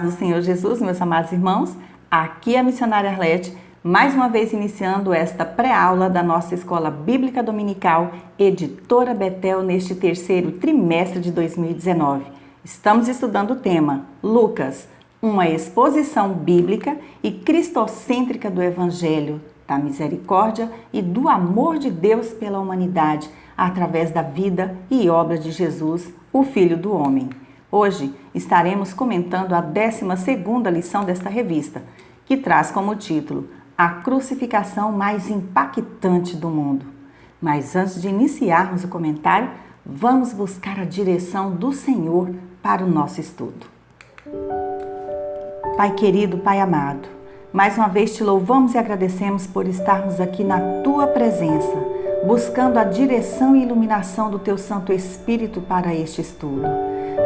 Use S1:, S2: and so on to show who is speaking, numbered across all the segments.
S1: paz do Senhor Jesus, meus amados irmãos. Aqui é a missionária Arlete, mais uma vez iniciando esta pré-aula da nossa Escola Bíblica Dominical, Editora Betel, neste terceiro trimestre de 2019. Estamos estudando o tema Lucas, uma exposição bíblica e cristocêntrica do Evangelho, da misericórdia e do amor de Deus pela humanidade, através da vida e obra de Jesus, o Filho do Homem. Hoje estaremos comentando a 12ª lição desta revista, que traz como título A Crucificação Mais Impactante do Mundo. Mas antes de iniciarmos o comentário, vamos buscar a direção do Senhor para o nosso estudo. Pai querido, Pai amado, mais uma vez te louvamos e agradecemos por estarmos aqui na Tua presença, buscando a direção e iluminação do Teu Santo Espírito para este estudo.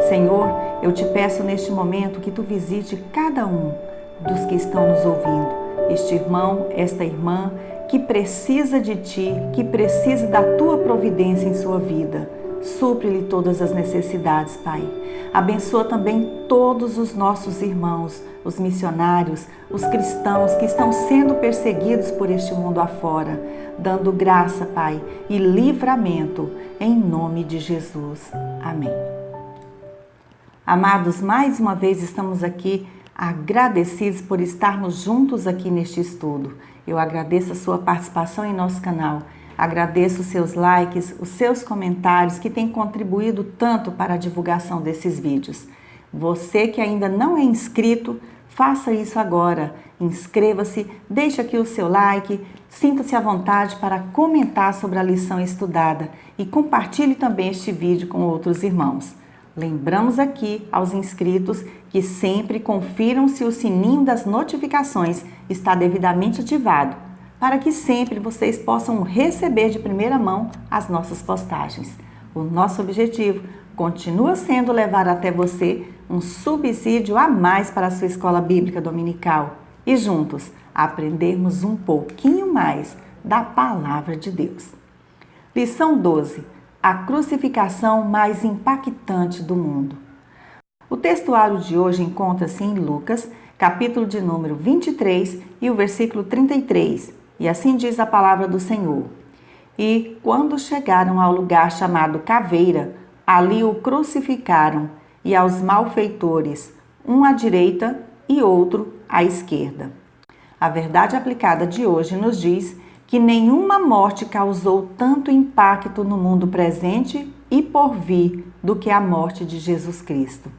S1: Senhor, eu te peço neste momento que Tu visite cada um dos que estão nos ouvindo, este irmão, esta irmã, que precisa de Ti, que precisa da Tua providência em sua vida. Supre-lhe todas as necessidades, Pai. Abençoa também todos os nossos irmãos, os missionários, os cristãos que estão sendo perseguidos por este mundo afora, dando graça, Pai, e livramento, em nome de Jesus. Amém. Amados, mais uma vez estamos aqui agradecidos por estarmos juntos aqui neste estudo. Eu agradeço a sua participação em nosso canal, agradeço os seus likes, os seus comentários que têm contribuído tanto para a divulgação desses vídeos. Você que ainda não é inscrito, faça isso agora. Inscreva-se, deixe aqui o seu like, sinta-se à vontade para comentar sobre a lição estudada e compartilhe também este vídeo com outros irmãos. Lembramos aqui aos inscritos que sempre confiram se o sininho das notificações está devidamente ativado, para que sempre vocês possam receber de primeira mão as nossas postagens. O nosso objetivo continua sendo levar até você um subsídio a mais para a sua escola bíblica dominical e juntos aprendermos um pouquinho mais da Palavra de Deus. Lição 12. A crucificação mais impactante do mundo. O textuário de hoje encontra-se em Lucas, capítulo de número 23 e o versículo 33, e assim diz a palavra do Senhor. E quando chegaram ao lugar chamado Caveira, ali o crucificaram, e aos malfeitores, um à direita e outro à esquerda. A verdade aplicada de hoje nos diz que nenhuma morte causou tanto impacto no mundo presente e por vir do que a morte de Jesus Cristo.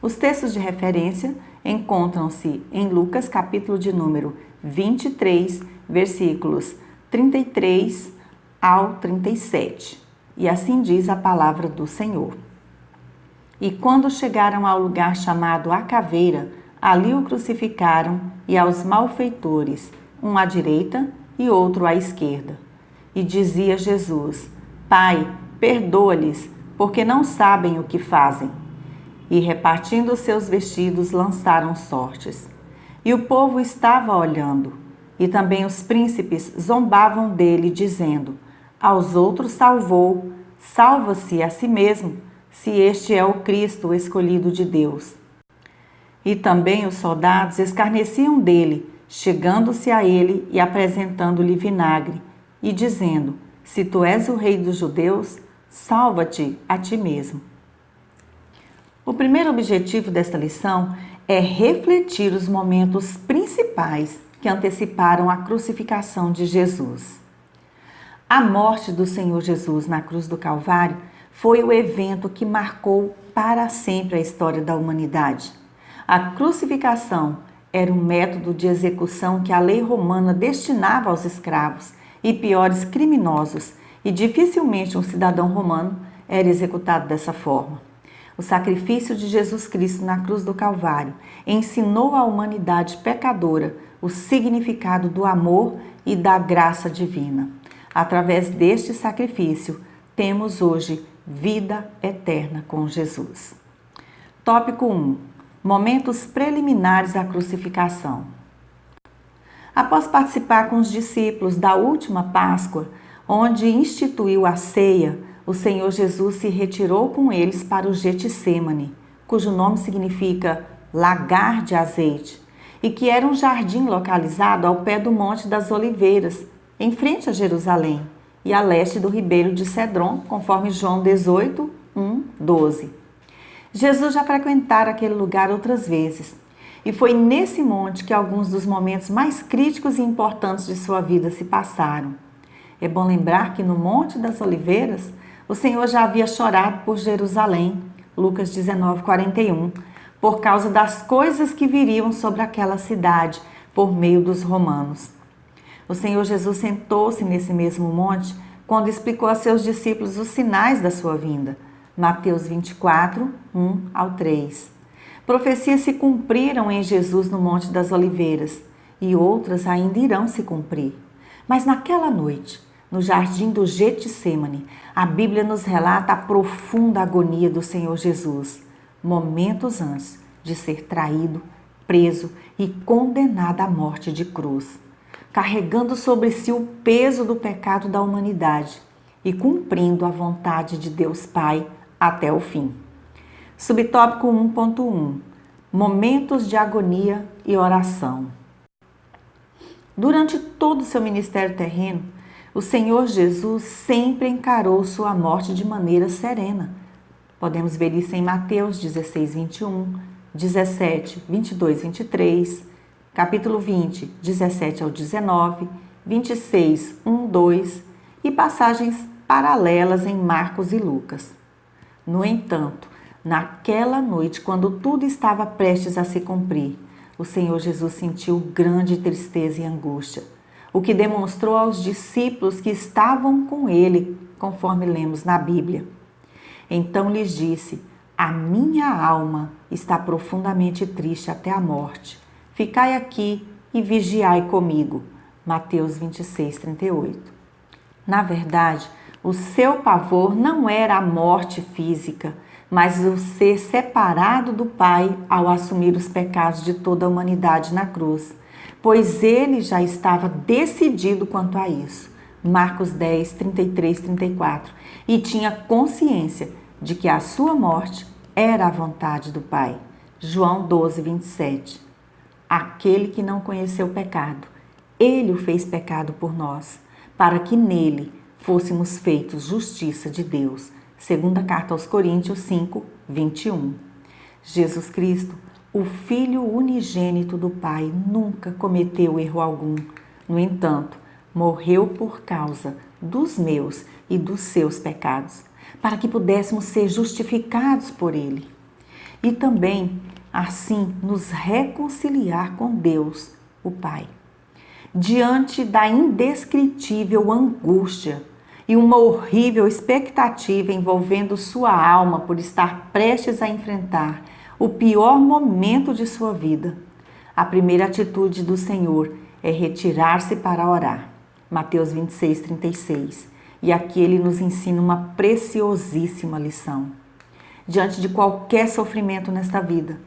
S1: Os textos de referência encontram-se em Lucas, capítulo de número 23, versículos 33 ao 37. E assim diz a palavra do Senhor. E quando chegaram ao lugar chamado A Caveira, ali o crucificaram e aos malfeitores, um à direita e outro à esquerda. E dizia Jesus: Pai, perdoa-lhes, porque não sabem o que fazem. E repartindo seus vestidos, lançaram sortes. E o povo estava olhando. E também os príncipes zombavam dele, dizendo: Aos outros salvou, salva-se a si mesmo, se este é o Cristo, o escolhido de Deus. E também os soldados escarneciam dele, chegando-se a ele e apresentando-lhe vinagre, e dizendo: Se tu és o rei dos judeus, salva-te a ti mesmo. O primeiro objetivo desta lição é refletir os momentos principais que anteciparam a crucificação de Jesus. A morte do Senhor Jesus na cruz do Calvário foi o evento que marcou para sempre a história da humanidade. A crucificação era um método de execução que a lei romana destinava aos escravos e piores criminosos, e dificilmente um cidadão romano era executado dessa forma. O sacrifício de Jesus Cristo na cruz do Calvário ensinou à humanidade pecadora o significado do amor e da graça divina. Através deste sacrifício, temos hoje vida eterna com Jesus. Tópico 1. Momentos preliminares à crucificação. Após participar com os discípulos da última Páscoa, onde instituiu a ceia, o Senhor Jesus se retirou com eles para o Getsêmani, cujo nome significa lagar de azeite, e que era um jardim localizado ao pé do Monte das Oliveiras, em frente a Jerusalém, e a leste do ribeiro de Cedron, conforme João 18, 1, 12. Jesus já frequentara aquele lugar outras vezes, e foi nesse monte que alguns dos momentos mais críticos e importantes de sua vida se passaram. É bom lembrar que no Monte das Oliveiras, o Senhor já havia chorado por Jerusalém, Lucas 19, 41, por causa das coisas que viriam sobre aquela cidade por meio dos romanos. O Senhor Jesus sentou-se nesse mesmo monte quando explicou a seus discípulos os sinais da sua vinda. Mateus 24, 1 ao 3. Profecias se cumpriram em Jesus no Monte das Oliveiras e outras ainda irão se cumprir. Mas naquela noite, no jardim do Getsêmani, a Bíblia nos relata a profunda agonia do Senhor Jesus, momentos antes de ser traído, preso e condenado à morte de cruz, carregando sobre si o peso do pecado da humanidade e cumprindo a vontade de Deus Pai até o fim. Subtópico 1.1 Momentos de agonia e oração. Durante todo o seu ministério terreno, o Senhor Jesus sempre encarou sua morte de maneira serena. Podemos ver isso em Mateus 16, 21, 17, 22, 23, capítulo 20, 17 ao 19, 26, 1, 2 e passagens paralelas em Marcos e Lucas. No entanto, naquela noite, quando tudo estava prestes a se cumprir, o Senhor Jesus sentiu grande tristeza e angústia, o que demonstrou aos discípulos que estavam com ele, conforme lemos na Bíblia. Então lhes disse: a minha alma está profundamente triste até a morte. Ficai aqui e vigiai comigo. Mateus 26, 38. Na verdade, o seu pavor não era a morte física, mas o ser separado do Pai ao assumir os pecados de toda a humanidade na cruz, pois ele já estava decidido quanto a isso. Marcos 10, 33, 34. E tinha consciência de que a sua morte era a vontade do Pai. João 12, 27. Aquele que não conheceu o pecado, ele o fez pecado por nós, para que nele fôssemos feitos justiça de Deus. Segunda carta aos Coríntios 5, 21. Jesus Cristo, o Filho unigênito do Pai, nunca cometeu erro algum. No entanto, morreu por causa dos meus e dos seus pecados, para que pudéssemos ser justificados por ele. E também, assim, nos reconciliar com Deus, o Pai. Diante da indescritível angústia e uma horrível expectativa envolvendo sua alma por estar prestes a enfrentar o pior momento de sua vida, a primeira atitude do Senhor é retirar-se para orar. Mateus 26, 36. E aqui ele nos ensina uma preciosíssima lição. Diante de qualquer sofrimento nesta vida,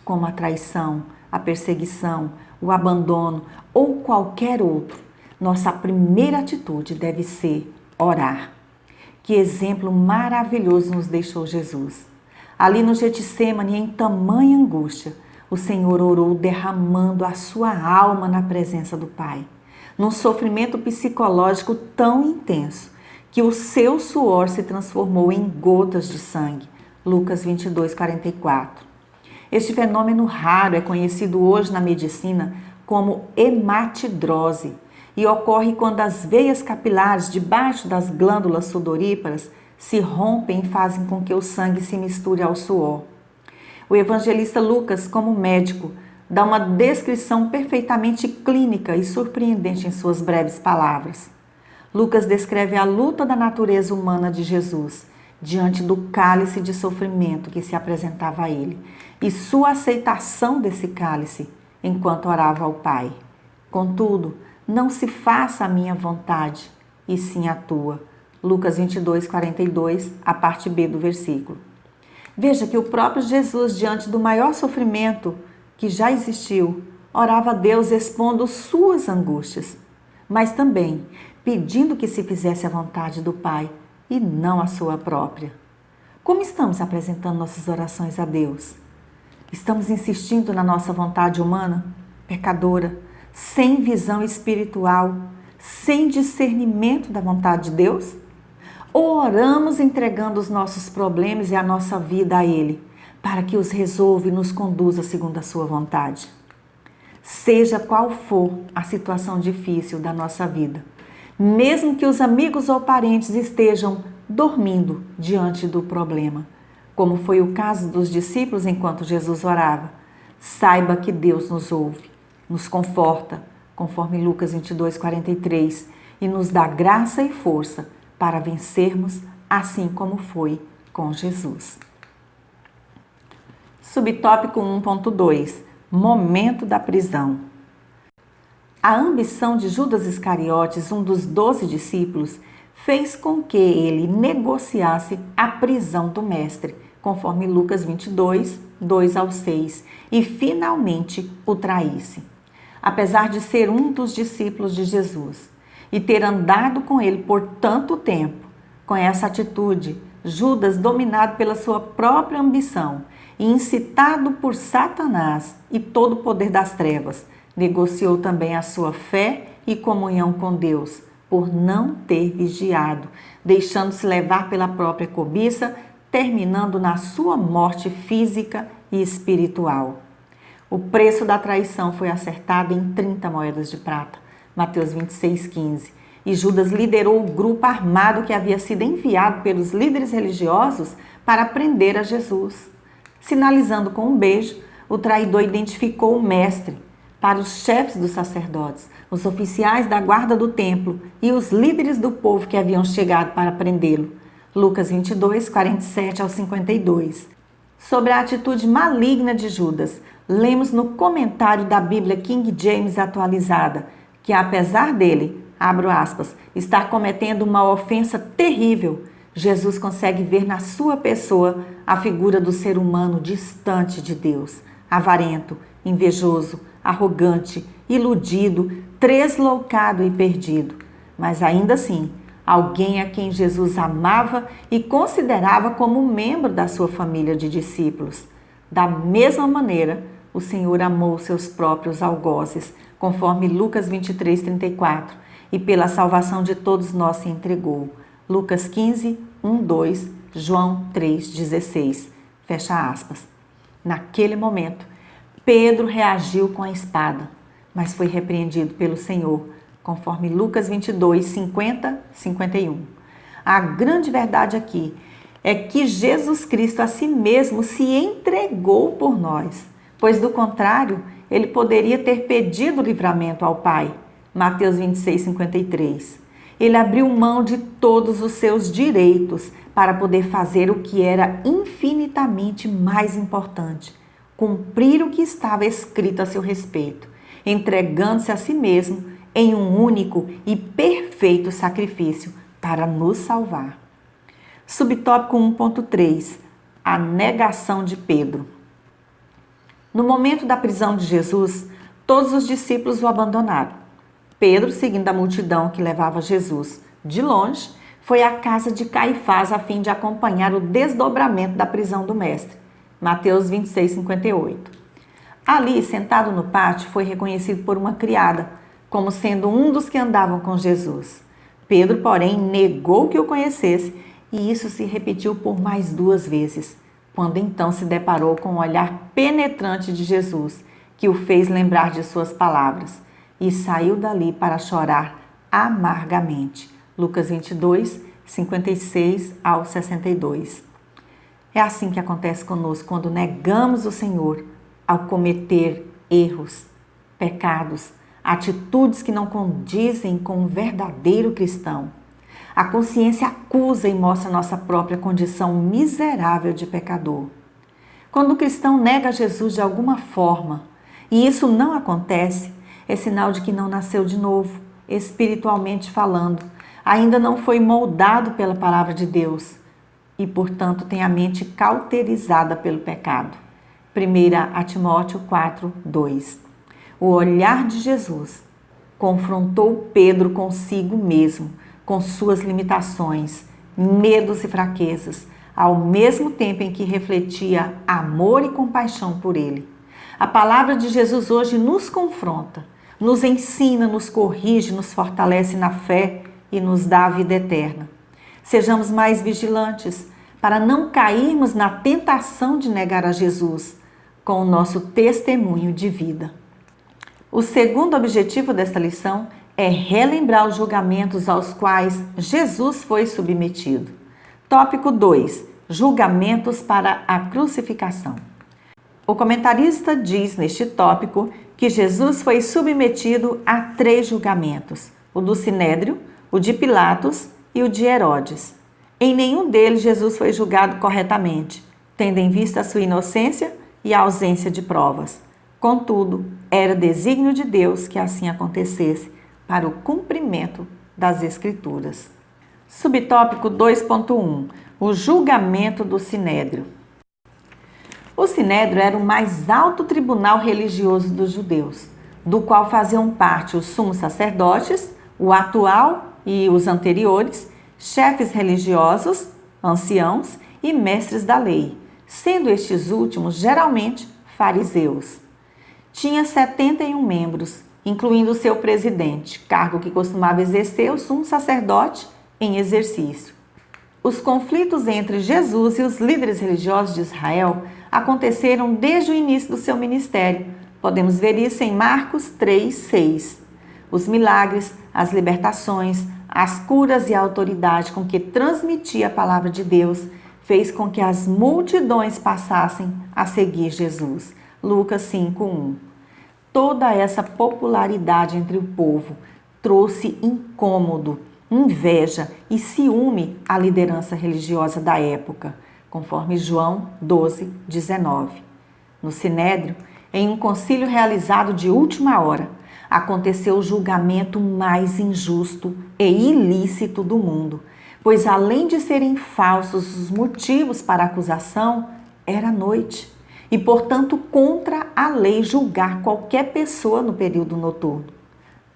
S1: como a traição, a perseguição, o abandono ou qualquer outro, nossa primeira atitude deve ser orar. Que exemplo maravilhoso nos deixou Jesus. Ali no Getsêmani, em tamanha angústia, o Senhor orou derramando a sua alma na presença do Pai, num sofrimento psicológico tão intenso que o seu suor se transformou em gotas de sangue. Lucas 22, 44. Este fenômeno raro é conhecido hoje na medicina como hematidrose e ocorre quando as veias capilares debaixo das glândulas sudoríparas se rompem e fazem com que o sangue se misture ao suor. O evangelista Lucas, como médico, dá uma descrição perfeitamente clínica e surpreendente em suas breves palavras. Lucas descreve a luta da natureza humana de Jesus diante do cálice de sofrimento que se apresentava a ele e sua aceitação desse cálice enquanto orava ao Pai. Contudo, não se faça a minha vontade, e sim a tua. Lucas 22, 42, a parte B do versículo. Veja que o próprio Jesus, diante do maior sofrimento que já existiu, orava a Deus expondo suas angústias, mas também pedindo que se fizesse a vontade do Pai e não a sua própria. Como estamos apresentando nossas orações a Deus? Estamos insistindo na nossa vontade humana, pecadora, sem visão espiritual, sem discernimento da vontade de Deus? Ou oramos entregando os nossos problemas e a nossa vida a Ele, para que os resolva e nos conduza segundo a sua vontade? Seja qual for a situação difícil da nossa vida, mesmo que os amigos ou parentes estejam dormindo diante do problema, como foi o caso dos discípulos enquanto Jesus orava, saiba que Deus nos ouve, nos conforta, conforme Lucas 22:43, e nos dá graça e força para vencermos, assim como foi com Jesus. Subtópico 1.2: Momento da prisão. A ambição de Judas Iscariotes, um dos 12 discípulos, fez com que ele negociasse a prisão do mestre, conforme Lucas 22, 2-6, e finalmente o traísse. Apesar de ser um dos discípulos de Jesus e ter andado com ele por tanto tempo, com essa atitude, Judas, dominado pela sua própria ambição e incitado por Satanás e todo o poder das trevas, negociou também a sua fé e comunhão com Deus, por não ter vigiado, deixando-se levar pela própria cobiça, terminando na sua morte física e espiritual. O preço da traição foi acertado em 30 moedas de prata, Mateus 26:15, e Judas liderou o grupo armado que havia sido enviado pelos líderes religiosos para prender a Jesus. Sinalizando com um beijo, o traidor identificou o mestre para os chefes dos sacerdotes, os oficiais da guarda do templo e os líderes do povo que haviam chegado para prendê-lo. Lucas 22:47-52. Sobre a atitude maligna de Judas, lemos no comentário da Bíblia King James atualizada que, apesar dele, abro aspas, estar cometendo uma ofensa terrível, Jesus consegue ver na sua pessoa a figura do ser humano distante de Deus, avarento, invejoso, arrogante, iludido, tresloucado e perdido. Mas ainda assim, alguém a quem Jesus amava e considerava como membro da sua família de discípulos. Da mesma maneira, o Senhor amou seus próprios algozes, conforme Lucas 23:34, e pela salvação de todos nós se entregou. Lucas 15:1-2, João 3:16. Fecha aspas. Naquele momento, Pedro reagiu com a espada, mas foi repreendido pelo Senhor, conforme Lucas 22:50-51. A grande verdade aqui é que Jesus Cristo a si mesmo se entregou por nós, pois do contrário, ele poderia ter pedido livramento ao Pai. Mateus 26:53. Ele abriu mão de todos os seus direitos para poder fazer o que era infinitamente mais importante, cumprir o que estava escrito a seu respeito, entregando-se a si mesmo em um único e perfeito sacrifício para nos salvar. Subtópico 1.3: A negação de Pedro. No momento da prisão de Jesus, todos os discípulos o abandonaram. Pedro, seguindo a multidão que levava Jesus de longe, foi à casa de Caifás a fim de acompanhar o desdobramento da prisão do mestre. Mateus 26:58. Ali, sentado no pátio, foi reconhecido por uma criada, como sendo um dos que andavam com Jesus. Pedro, porém, negou que o conhecesse, e isso se repetiu por mais 2 vezes, quando então se deparou com o olhar penetrante de Jesus, que o fez lembrar de suas palavras, e saiu dali para chorar amargamente. Lucas 22:56-62. É assim que acontece conosco quando negamos o Senhor ao cometer erros, pecados, atitudes que não condizem com um verdadeiro cristão. A consciência acusa e mostra nossa própria condição miserável de pecador. Quando o cristão nega Jesus de alguma forma, e isso não acontece, é sinal de que não nasceu de novo, espiritualmente falando, ainda não foi moldado pela palavra de Deus e, portanto, tem a mente cauterizada pelo pecado. 1 Timóteo 4:2. O olhar de Jesus confrontou Pedro consigo mesmo, com suas limitações, medos e fraquezas, ao mesmo tempo em que refletia amor e compaixão por ele. A palavra de Jesus hoje nos confronta, nos ensina, nos corrige, nos fortalece na fé e nos dá a vida eterna. Sejamos mais vigilantes para não cairmos na tentação de negar a Jesus com o nosso testemunho de vida. O segundo objetivo desta lição é relembrar os julgamentos aos quais Jesus foi submetido. Tópico 2. Julgamentos para a crucificação. O comentarista diz neste tópico que Jesus foi submetido a 3 julgamentos: o do Sinédrio, o de Pilatos e o de Herodes. Em nenhum deles Jesus foi julgado corretamente, tendo em vista a sua inocência e a ausência de provas. Contudo, era desígnio de Deus que assim acontecesse, para o cumprimento das Escrituras. Subtópico 2.1. O julgamento do Sinédrio. O Sinédrio era o mais alto tribunal religioso dos judeus, do qual faziam parte os sumos sacerdotes, o atual e os anteriores, chefes religiosos, anciãos e mestres da lei, sendo estes últimos geralmente fariseus. Tinha 71 membros, incluindo o seu presidente, cargo que costumava exercer o sumo sacerdote em exercício. Os conflitos entre Jesus e os líderes religiosos de Israel aconteceram desde o início do seu ministério. Podemos ver isso em Marcos 3:6. Os milagres, as libertações, as curas e a autoridade com que transmitia a palavra de Deus fez com que as multidões passassem a seguir Jesus. Lucas 5:1. Toda essa popularidade entre o povo trouxe incômodo, inveja e ciúme à liderança religiosa da época, conforme João 12:19. No Sinédrio, em um concílio realizado de última hora, aconteceu o julgamento mais injusto e ilícito do mundo, pois além de serem falsos os motivos para a acusação, era noite e, portanto, contra a lei julgar qualquer pessoa no período noturno.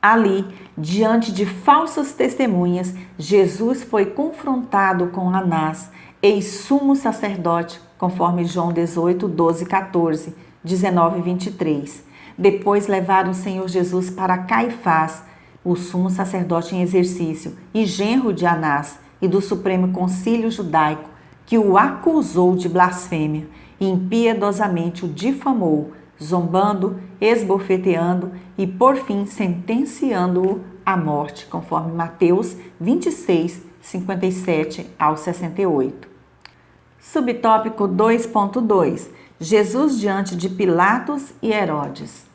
S1: Ali, diante de falsas testemunhas, Jesus foi confrontado com Anás, ex-sumo sacerdote, conforme João 18, 12, 14, 19 e 23. Depois levaram o Senhor Jesus para Caifás, o sumo sacerdote em exercício, e genro de Anás e do Supremo Concílio Judaico, que o acusou de blasfêmia e impiedosamente o difamou, zombando, esbofeteando e, por fim, sentenciando-o à morte, conforme Mateus 26, 57 ao 68. Subtópico 2.2. Jesus diante de Pilatos e Herodes.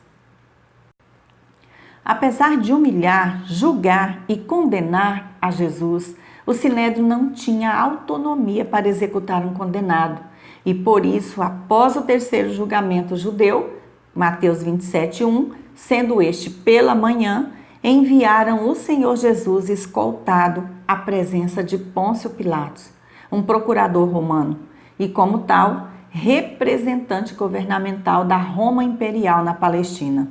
S1: Apesar de humilhar, julgar e condenar a Jesus, o Sinédrio não tinha autonomia para executar um condenado e, por isso, após o terceiro julgamento judeu, Mateus 27:1, sendo este pela manhã, enviaram o Senhor Jesus escoltado à presença de Pôncio Pilatos, um procurador romano, e como tal, representante governamental da Roma Imperial na Palestina.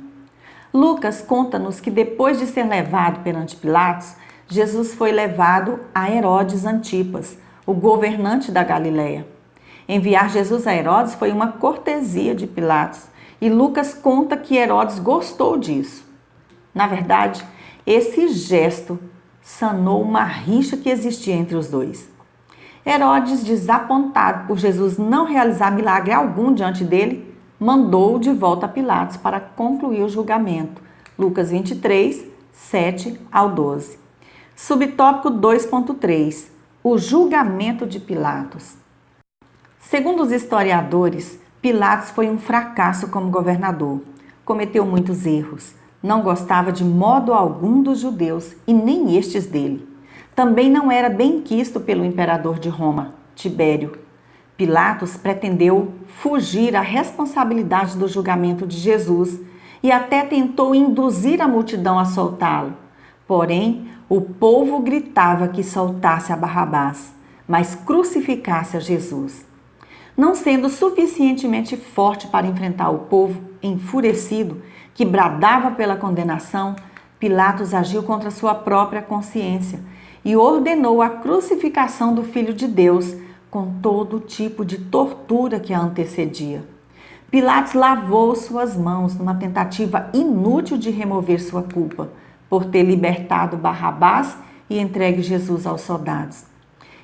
S1: Lucas conta-nos que depois de ser levado perante Pilatos, Jesus foi levado a Herodes Antipas, o governante da Galileia. Enviar Jesus a Herodes foi uma cortesia de Pilatos, e Lucas conta que Herodes gostou disso. Na verdade, esse gesto sanou uma rixa que existia entre os dois. Herodes, desapontado por Jesus não realizar milagre algum diante dele, mandou-o de volta a Pilatos para concluir o julgamento. Lucas 23, 7 ao 12. Subtópico 2.3. O julgamento de Pilatos. Segundo os historiadores, Pilatos foi um fracasso como governador. Cometeu muitos erros. Não gostava de modo algum dos judeus e nem estes dele. Também não era bem quisto pelo imperador de Roma, Tibério. Pilatos pretendeu fugir à responsabilidade do julgamento de Jesus e até tentou induzir a multidão a soltá-lo. Porém, o povo gritava que soltasse a Barrabás, mas crucificasse a Jesus. Não sendo suficientemente forte para enfrentar o povo enfurecido, que bradava pela condenação, Pilatos agiu contra sua própria consciência e ordenou a crucificação do Filho de Deus, com todo tipo de tortura que a antecedia. Pilatos lavou suas mãos numa tentativa inútil de remover sua culpa, por ter libertado Barrabás e entregue Jesus aos soldados.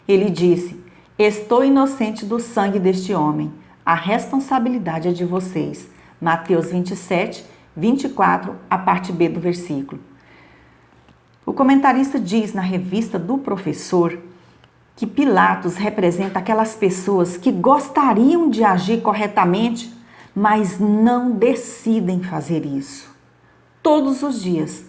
S1: Ele disse: estou inocente do sangue deste homem, a responsabilidade é de vocês. Mateus 27, 24, a parte B do versículo. O comentarista diz na revista do Professor que Pilatos representa aquelas pessoas que gostariam de agir corretamente, mas não decidem fazer isso. Todos os dias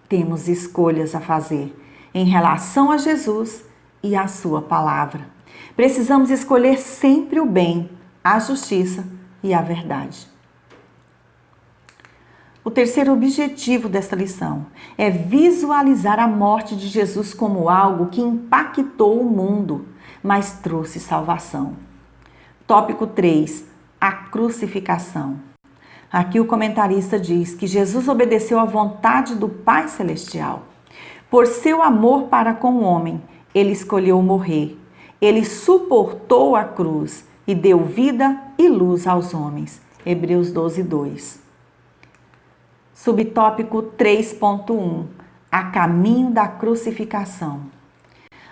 S1: temos escolhas a fazer em relação a Jesus e a sua palavra. Precisamos escolher sempre o bem, a justiça e a verdade. O terceiro objetivo desta lição é visualizar a morte de Jesus como algo que impactou o mundo, mas trouxe salvação. Tópico 3. A crucificação. Aqui o comentarista diz que Jesus obedeceu à vontade do Pai Celestial. Por seu amor para com o homem, ele escolheu morrer. Ele suportou a cruz e deu vida e luz aos homens. Hebreus 12, 2. Subtópico 3.1. A caminho da crucificação.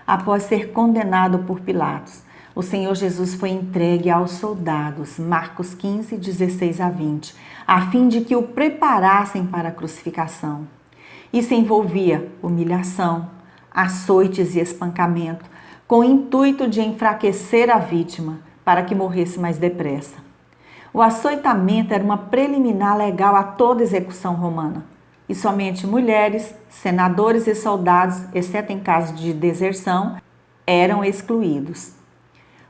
S1: Após ser condenado por Pilatos, o Senhor Jesus foi entregue aos soldados, Marcos 15, 16 a 20, a fim de que o preparassem para a crucificação. Isso envolvia humilhação, açoites e espancamento, com o intuito de enfraquecer a vítima para que morresse mais depressa. O açoitamento era uma preliminar legal a toda execução romana, e somente mulheres, senadores e soldados, exceto em caso de deserção, eram excluídos.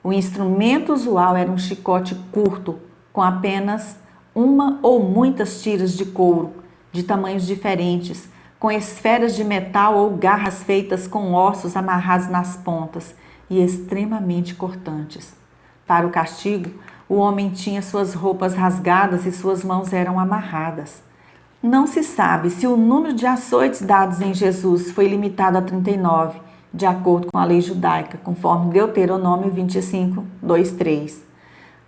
S1: O instrumento usual era um chicote curto, com apenas uma ou muitas tiras de couro, de tamanhos diferentes, com esferas de metal ou garras feitas com ossos amarrados nas pontas e extremamente cortantes. Para o castigo, o homem tinha suas roupas rasgadas e suas mãos eram amarradas. Não se sabe se o número de açoites dados em Jesus foi limitado a 39, de acordo com a lei judaica, conforme Deuteronômio 25, 2, 3.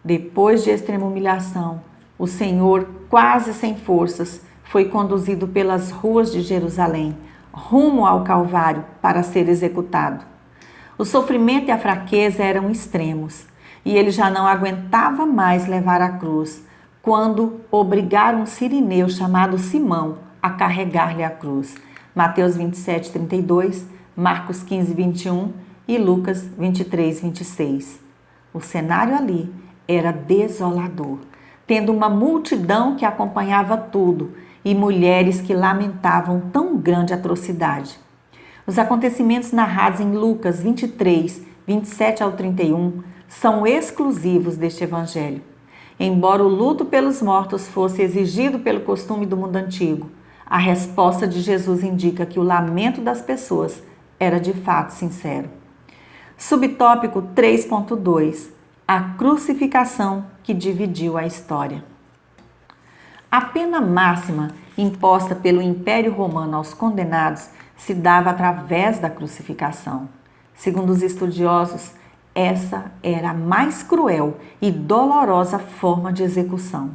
S1: Depois de extrema humilhação, o Senhor, quase sem forças, foi conduzido pelas ruas de Jerusalém, rumo ao Calvário, para ser executado. O sofrimento e a fraqueza eram extremos, e ele já não aguentava mais levar a cruz, quando obrigaram um sirineu chamado Simão a carregar-lhe a cruz. Mateus 27, 32, Marcos 15, 21 e Lucas 23, 26. O cenário ali era desolador, tendo uma multidão que acompanhava tudo e mulheres que lamentavam tão grande atrocidade. Os acontecimentos narrados em Lucas 23, 27 ao 31 são exclusivos deste evangelho. Embora o luto pelos mortos fosse exigido pelo costume do mundo antigo, a resposta de Jesus indica que o lamento das pessoas era de fato sincero. Subtópico 3.2. A crucificação que dividiu a história. A pena máxima imposta pelo Império Romano aos condenados se dava através da crucificação. Segundo os estudiosos, essa era a mais cruel e dolorosa forma de execução.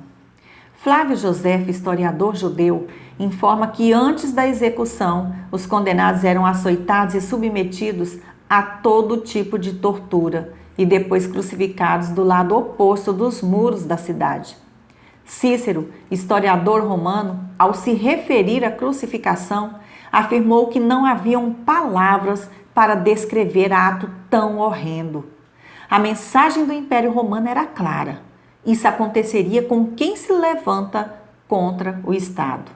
S1: Flávio José, historiador judeu, informa que antes da execução, os condenados eram açoitados e submetidos a todo tipo de tortura e depois crucificados do lado oposto dos muros da cidade. Cícero, historiador romano, ao se referir à crucificação, afirmou que não haviam palavras para descrever ato tão horrendo. A mensagem do Império Romano era clara. Isso aconteceria com quem se levanta contra o Estado.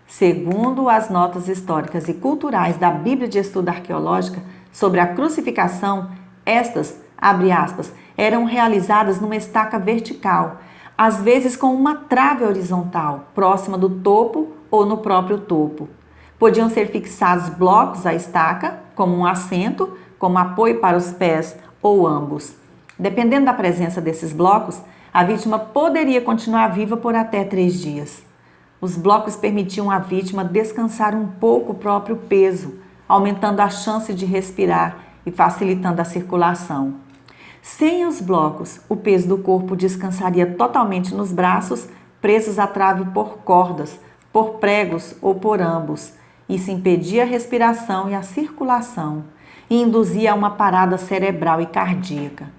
S1: Segundo as notas históricas e culturais da Bíblia de Estudo Arqueológica sobre a crucificação, estas, abre aspas, eram realizadas numa estaca vertical, às vezes com uma trave horizontal, próxima do topo ou no próprio topo. Podiam ser fixados blocos à estaca, como um assento, como apoio para os pés ou ambos. Dependendo da presença desses blocos, a vítima poderia continuar viva por até 3 dias. Os blocos permitiam à vítima descansar um pouco o próprio peso, aumentando a chance de respirar e facilitando a circulação. Sem os blocos, o peso do corpo descansaria totalmente nos braços, presos à trave por cordas, por pregos ou por ambos. Isso impedia a respiração e a circulação e induzia a uma parada cerebral e cardíaca.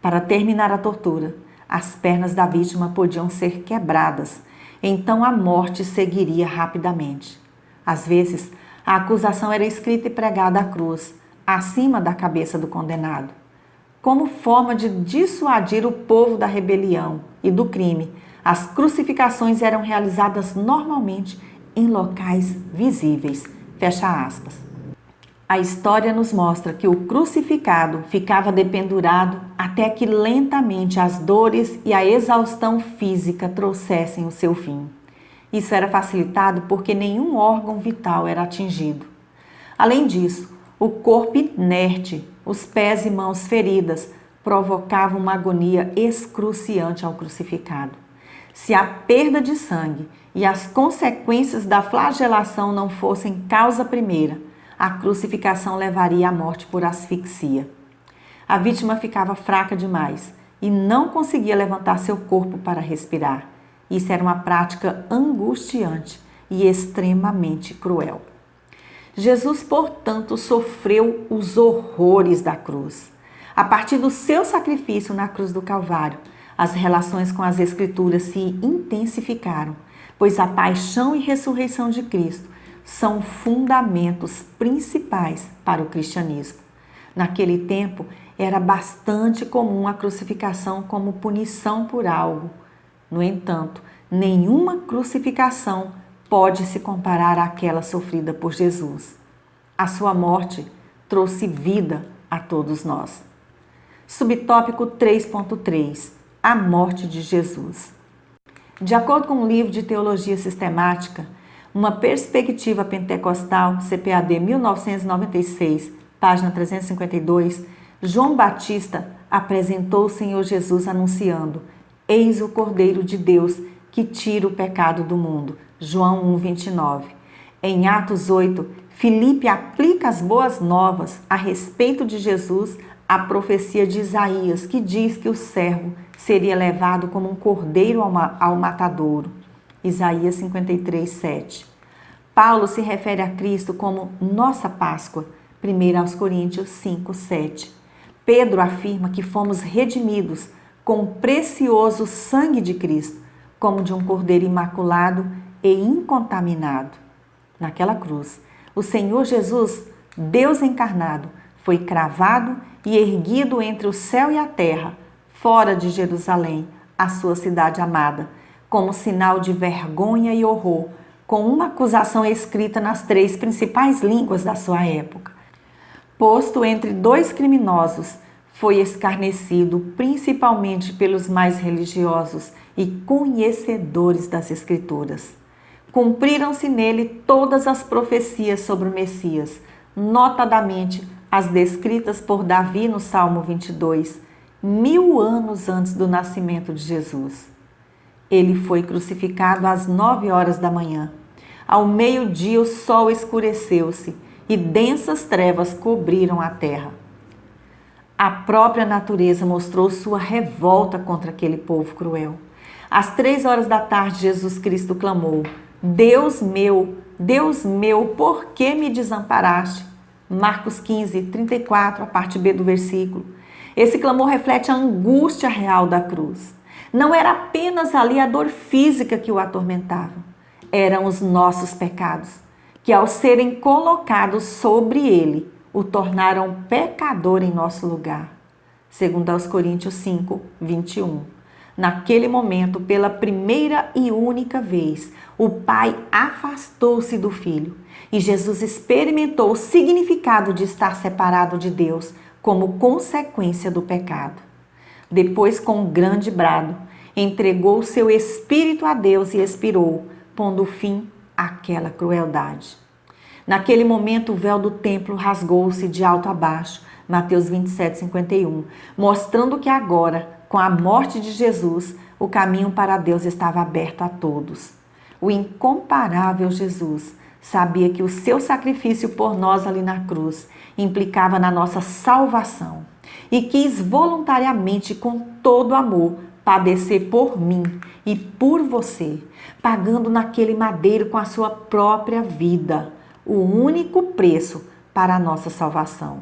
S1: Para terminar a tortura, as pernas da vítima podiam ser quebradas, então a morte seguiria rapidamente. Às vezes, a acusação era escrita e pregada à cruz, acima da cabeça do condenado. Como forma de dissuadir o povo da rebelião e do crime, as crucificações eram realizadas normalmente em locais visíveis. Fecha aspas. A história nos mostra que o crucificado ficava dependurado até que lentamente as dores e a exaustão física trouxessem o seu fim. Isso era facilitado porque nenhum órgão vital era atingido. Além disso, o corpo inerte, os pés e mãos feridas, provocavam uma agonia excruciante ao crucificado. Se a perda de sangue e as consequências da flagelação não fossem causa primeira, a crucificação levaria à morte por asfixia. A vítima ficava fraca demais e não conseguia levantar seu corpo para respirar. Isso era uma prática angustiante e extremamente cruel. Jesus, portanto, sofreu os horrores da cruz. A partir do seu sacrifício na cruz do Calvário, as relações com as Escrituras se intensificaram, pois a paixão e ressurreição de Cristo são fundamentos principais para o cristianismo. Naquele tempo, era bastante comum a crucificação como punição por algo. No entanto, nenhuma crucificação pode se comparar àquela sofrida por Jesus. A sua morte trouxe vida a todos nós. Subtópico 3.3 – A morte de Jesus. De acordo com o livro de Teologia Sistemática, Uma Perspectiva Pentecostal, CPAD 1996, página 352, João Batista apresentou o Senhor Jesus anunciando: Eis o Cordeiro de Deus que tira o pecado do mundo. João 1,29. Em Atos 8, Filipe aplica as boas novas a respeito de Jesus à profecia de Isaías, que diz que o servo seria levado como um cordeiro ao matadouro. Isaías 53:7. Paulo se refere a Cristo como nossa Páscoa. 1 Coríntios 5:7. Pedro afirma que fomos redimidos com o precioso sangue de Cristo, como de um cordeiro imaculado e incontaminado. Naquela cruz, o Senhor Jesus, Deus encarnado, foi cravado e erguido entre o céu e a terra, fora de Jerusalém, a sua cidade amada, como sinal de vergonha e horror, com uma acusação escrita nas 3 principais línguas da sua época. Posto entre 2 criminosos, foi escarnecido principalmente pelos mais religiosos e conhecedores das Escrituras. Cumpriram-se nele todas as profecias sobre o Messias, notadamente as descritas por Davi no Salmo 22, 1000 anos antes do nascimento de Jesus. Ele foi crucificado às 9 horas da manhã. Ao meio-dia o sol escureceu-se e densas trevas cobriram a terra. A própria natureza mostrou sua revolta contra aquele povo cruel. Às 3 horas da tarde, Jesus Cristo clamou: Deus meu, por que me desamparaste? Marcos 15, 34, a parte B do versículo. Esse clamor reflete a angústia real da cruz. Não era apenas ali a dor física que o atormentava. Eram os nossos pecados, que ao serem colocados sobre ele, o tornaram pecador em nosso lugar. Segundo aos Coríntios 5, 21. Naquele momento, pela primeira e única vez, o Pai afastou-se do Filho e Jesus experimentou o significado de estar separado de Deus como consequência do pecado. Depois, com um grande brado, entregou seu espírito a Deus e expirou, pondo fim àquela crueldade. Naquele momento, o véu do templo rasgou-se de alto a baixo, Mateus 27, 51, mostrando que agora, com a morte de Jesus, o caminho para Deus estava aberto a todos. O incomparável Jesus sabia que o seu sacrifício por nós ali na cruz implicava na nossa salvação. e quis voluntariamente, com todo amor, padecer por mim e por você, pagando naquele madeiro com a sua própria vida, o único preço para a nossa salvação.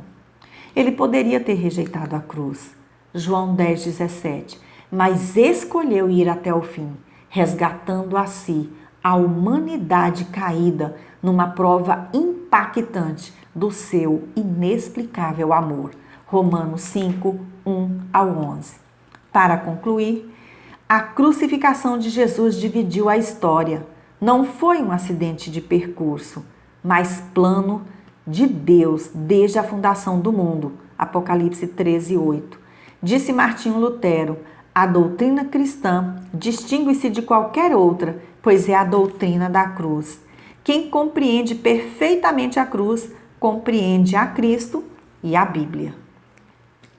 S1: Ele poderia ter rejeitado a cruz, João 10,17, mas escolheu ir até o fim, resgatando a si a humanidade caída numa prova impactante do seu inexplicável amor. Romanos 5, 1-11. Para concluir, a crucificação de Jesus dividiu a história. Não foi um acidente de percurso, mas plano de Deus desde a fundação do mundo. Apocalipse 13:8. Disse Martinho Lutero: a doutrina cristã distingue-se de qualquer outra, pois é a doutrina da cruz. Quem compreende perfeitamente a cruz, compreende a Cristo e a Bíblia.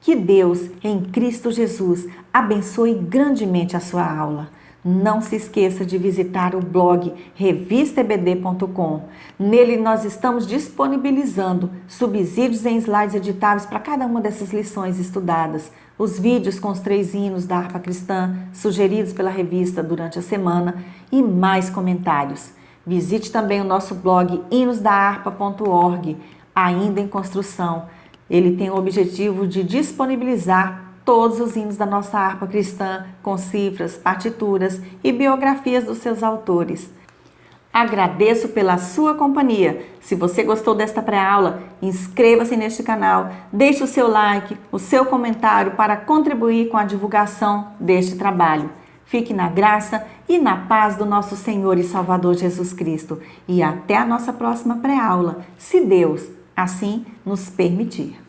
S1: Que Deus, em Cristo Jesus, abençoe grandemente a sua aula. Não se esqueça de visitar o blog revistaebd.com. Nele nós estamos disponibilizando subsídios em slides editáveis para cada uma dessas lições estudadas, os vídeos com os 3 hinos da harpa cristã sugeridos pela revista durante a semana e mais comentários. Visite também o nosso blog hinosdaharpa.org, ainda em construção. Ele tem o objetivo de disponibilizar todos os hinos da nossa harpa cristã, com cifras, partituras e biografias dos seus autores. Agradeço pela sua companhia. Se você gostou desta pré-aula, inscreva-se neste canal, deixe o seu like, o seu comentário para contribuir com a divulgação deste trabalho. Fique na graça e na paz do nosso Senhor e Salvador Jesus Cristo. E até a nossa próxima pré-aula, se Deus assim nos permitir.